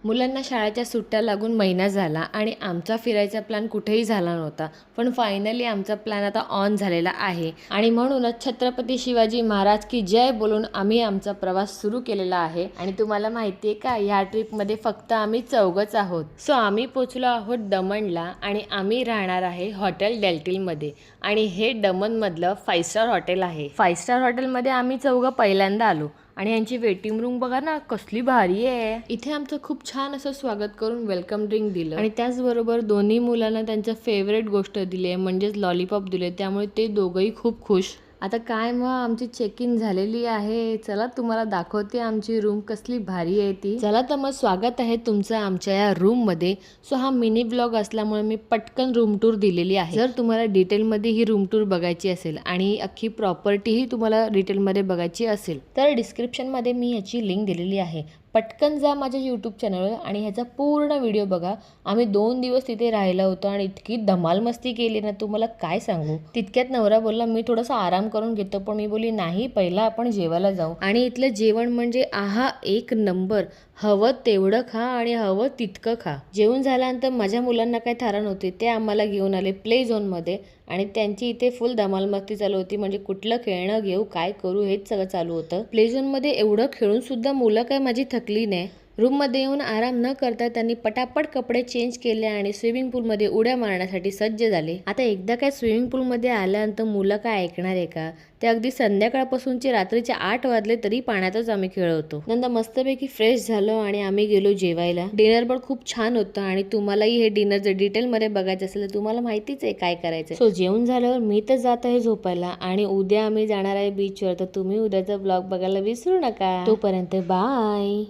मुलांना शाळेच्या सुट्ट्या लागून महिना झाला आणि आमचा फिरायचा प्लॅन कुठेही झाला नव्हता. पण फायनली आमचा प्लॅन आता ऑन झालेला आहे आणि म्हणूनच छत्रपती शिवाजी महाराज की जय बोलून आम्ही आमचा प्रवास सुरू केलेला आहे. आणि तुम्हाला माहिती आहे का, ह्या ट्रिपमध्ये फक्त आम्ही चौघच आहोत. सो आम्ही पोचलो आहोत दमणला आणि आम्ही राहणार आहे हॉटेल डेल्टिलमध्ये. आणि हे दमणमधलं 5 स्टार हॉटेल आहे. 5 स्टार हॉटेलमध्ये आम्ही चौघं पहिल्यांदा आलो आणि यांची वेटिंग रूम बघा ना, कसली भारी आहे. इथे आमचं खूप छान असं स्वागत करून वेलकम ड्रिंक दिलं आणि त्याचबरोबर दोन्ही मुलांना त्यांच्या फेवरेट गोष्ट दिली आहे, म्हणजेच लॉलीपॉप दिले. त्यामुळे ते दोघंही खूप खुश. आता काय मग आमची चेक इन झालेली आहे. चला तुम्हाला दाखवते आमची रूम कसली भारी आहे ती. चला तर मग स्वागत आहे तुमचं आमच्या या रूम मध्ये. सो हा मिनी व्लॉग असल्यामुळे मी पटकन रूम टूर दिलेली आहे. जर तुम्हाला डिटेलमध्ये ही रूम टूर बघायची असेल आणि अख्खी प्रॉपर्टीही तुम्हाला डिटेलमध्ये बघायची असेल तर डिस्क्रिप्शनमध्ये मी याची लिंक दिलेली आहे. पटकन जा माझ्या यूट्यूब चॅनलवर आणि ह्याचा पूर्ण व्हिडिओ बघा. आम्ही 2 दिवस तिथे राहिला होतो आणि इतकी धमाल मस्ती केली ना, तुम्हाला काय सांगू. तितक्यात नवरा बोलला मी थोडासा आराम करून घेतो, पण मी बोली नाही, पहिला आपण जेवायला जाऊ. आणि इथलं जेवण म्हणजे आहा एक नंबर. हवं तेवढं खा आणि हवं तितकं खा. जेवण झाल्यानंतर माझ्या मुलांना काही थारा नव्हते, ते आम्हाला घेऊन आले प्ले झोनमध्ये आणि त्यांची इथे फुल धमाल मस्ती चालू होती. म्हणजे कुठलं खेळणं घेऊ, काय करू, हेच सगळं चालू होतं. प्ले झोनमध्ये एवढं खेळून सुद्धा मुलं काय माझी थकली नाही. रूममध्ये येऊन आराम न करता त्यांनी पटापट कपडे चेंज केले आणि स्विमिंग पूलमध्ये उड्या मारण्यासाठी सज्ज झाले. आता एकदा काय स्विमिंग पूलमध्ये आल्यानंतर मुलं काय ऐकणार आहे का. ते अगदी संध्याकाळपासूनचे रात्रीचे 8 वाजले तरी पाण्यातच आम्ही खेळत होतो. नंतर मस्तपैकी फ्रेश झालो आणि आम्ही गेलो जेवायला. डिनर पण खूप छान होतं आणि तुम्हालाही हे डिनर जर डिटेलमध्ये बघायचं असेल तर तुम्हाला माहितीच आहे काय करायचं. सो जेवण झाल्यावर मी तर जात आहे झोपायला आणि उद्या आम्ही जाणार आहे बीचवर. तर तुम्ही उद्याचा ब्लॉग बघायला विसरू नका. तोपर्यंत बाय.